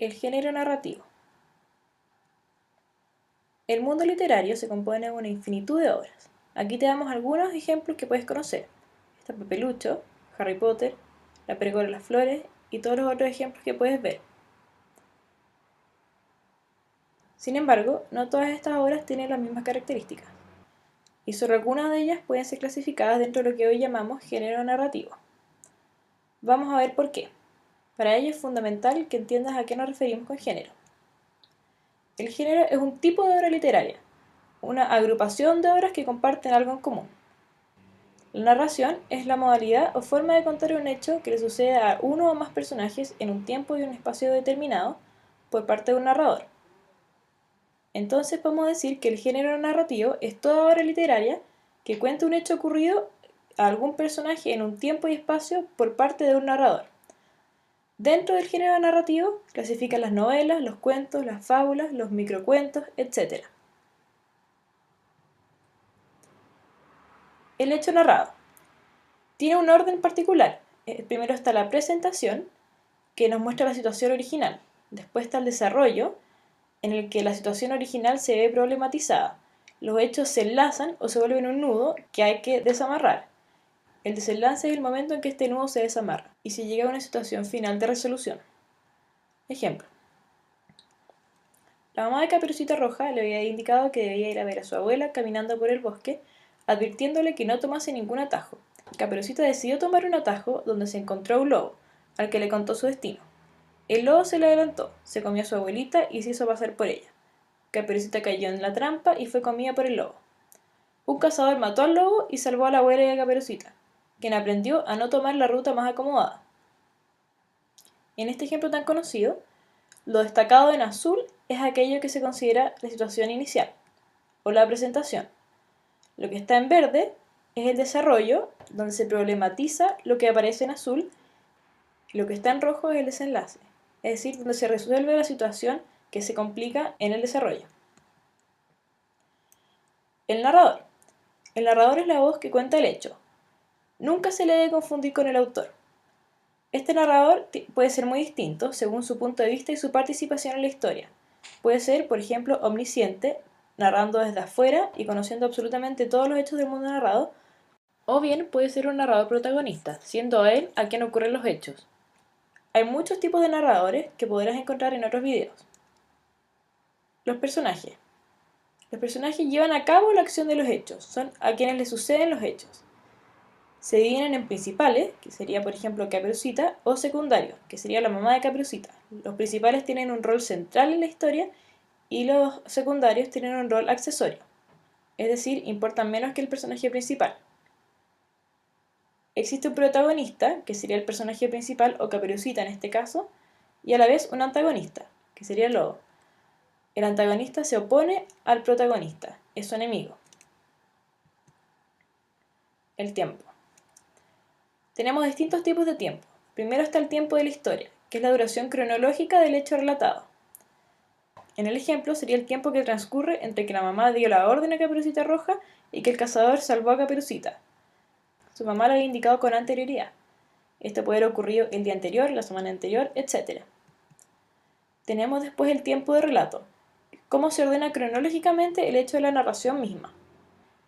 El género narrativo. El mundo literario se compone de una infinitud de obras. Aquí te damos algunos ejemplos que puedes conocer. Está Papelucho, Harry Potter, La Pregora de las Flores y todos los otros ejemplos que puedes ver. Sin embargo, no todas estas obras tienen las mismas características, y solo algunas de ellas pueden ser clasificadas dentro de lo que hoy llamamos género narrativo. Vamos a ver por qué. Para ello es fundamental que entiendas a qué nos referimos con género. El género es un tipo de obra literaria, una agrupación de obras que comparten algo en común. La narración es la modalidad o forma de contar un hecho que le sucede a uno o más personajes en un tiempo y un espacio determinado por parte de un narrador. Entonces podemos decir que el género narrativo es toda obra literaria que cuenta un hecho ocurrido a algún personaje en un tiempo y espacio por parte de un narrador. Dentro del género narrativo clasifican las novelas, los cuentos, las fábulas, los microcuentos, etc. El hecho narrado tiene un orden particular. Primero está la presentación, que nos muestra la situación original. Después está el desarrollo, en el que la situación original se ve problematizada. Los hechos se enlazan o se vuelven un nudo que hay que desamarrar. El desenlace es el momento en que este nudo se desamarra y se llega a una situación final de resolución. Ejemplo. La mamá de Caperucita Roja le había indicado que debía ir a ver a su abuela caminando por el bosque, advirtiéndole que no tomase ningún atajo. Caperucita decidió tomar un atajo donde se encontró un lobo, al que le contó su destino. El lobo se le adelantó, se comió a su abuelita y se hizo pasar por ella. Caperucita cayó en la trampa y fue comida por el lobo. Un cazador mató al lobo y salvó a la abuela de Caperucita, quien aprendió a no tomar la ruta más acomodada. En este ejemplo tan conocido, lo destacado en azul es aquello que se considera la situación inicial, o la presentación. Lo que está en verde es el desarrollo, donde se problematiza lo que aparece en azul, y lo que está en rojo es el desenlace, es decir, donde se resuelve la situación que se complica en el desarrollo. El narrador. El narrador es la voz que cuenta el hecho. Nunca se le debe confundir con el autor. Este narrador puede ser muy distinto según su punto de vista y su participación en la historia. Puede ser, por ejemplo, omnisciente, narrando desde afuera y conociendo absolutamente todos los hechos del mundo narrado, o bien puede ser un narrador protagonista, siendo a él a quien ocurren los hechos. Hay muchos tipos de narradores que podrás encontrar en otros videos. Los personajes. Los personajes llevan a cabo la acción de los hechos, son a quienes les suceden los hechos. Se dividen en principales, que sería por ejemplo Caperucita, o secundarios, que sería la mamá de Caperucita. Los principales tienen un rol central en la historia y los secundarios tienen un rol accesorio, es decir, importan menos que el personaje principal. Existe un protagonista, que sería el personaje principal o Caperucita en este caso, y a la vez un antagonista, que sería el lobo. El antagonista se opone al protagonista, es su enemigo. El tiempo. Tenemos distintos tipos de tiempo. Primero está el tiempo de la historia, que es la duración cronológica del hecho relatado. En el ejemplo sería el tiempo que transcurre entre que la mamá dio la orden a Caperucita Roja y que el cazador salvó a Caperucita. Su mamá lo había indicado con anterioridad. Esto puede haber ocurrido el día anterior, la semana anterior, etc. Tenemos después el tiempo de relato, cómo se ordena cronológicamente el hecho de la narración misma.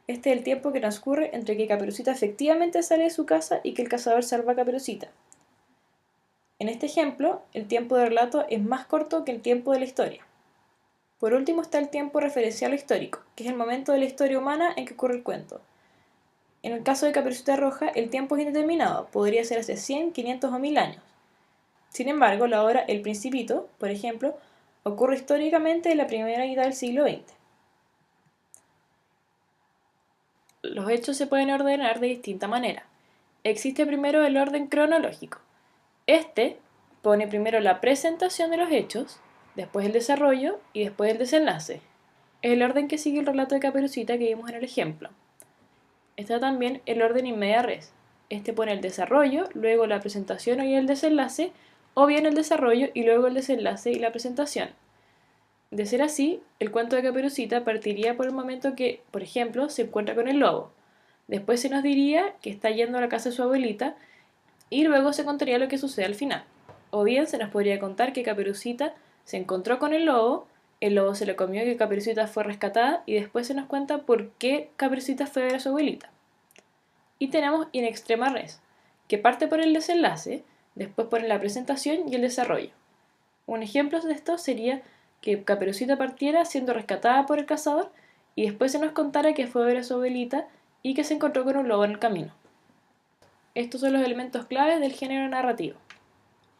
Este es el tiempo que transcurre entre que Caperucita efectivamente sale de su casa y que el cazador salva a Caperucita. En este ejemplo, el tiempo de relato es más corto que el tiempo de la historia. Por último está el tiempo referencial o histórico, que es el momento de la historia humana en que ocurre el cuento. En el caso de Caperucita Roja, el tiempo es indeterminado, podría ser hace 100, 500 o 1000 años. Sin embargo, la obra El Principito, por ejemplo, ocurre históricamente en la primera mitad del siglo XX. Los hechos se pueden ordenar de distinta manera. Existe primero el orden cronológico. Este pone primero la presentación de los hechos, después el desarrollo y después el desenlace. Es el orden que sigue el relato de Caperucita que vimos en el ejemplo. Está también el orden in media res. Este pone el desarrollo, luego la presentación y el desenlace, o bien el desarrollo y luego el desenlace y la presentación. De ser así, el cuento de Caperucita partiría por el momento que, por ejemplo, se encuentra con el lobo. Después se nos diría que está yendo a la casa de su abuelita y luego se contaría lo que sucede al final. O bien se nos podría contar que Caperucita se encontró con el lobo se lo comió y Caperucita fue rescatada y después se nos cuenta por qué Caperucita fue a ver a su abuelita. Y tenemos In Extrema Res, que parte por el desenlace, después por la presentación y el desarrollo. Un ejemplo de esto sería que Caperucita partiera siendo rescatada por el cazador y después se nos contara que fue a ver a su abuelita y que se encontró con un lobo en el camino. Estos son los elementos claves del género narrativo.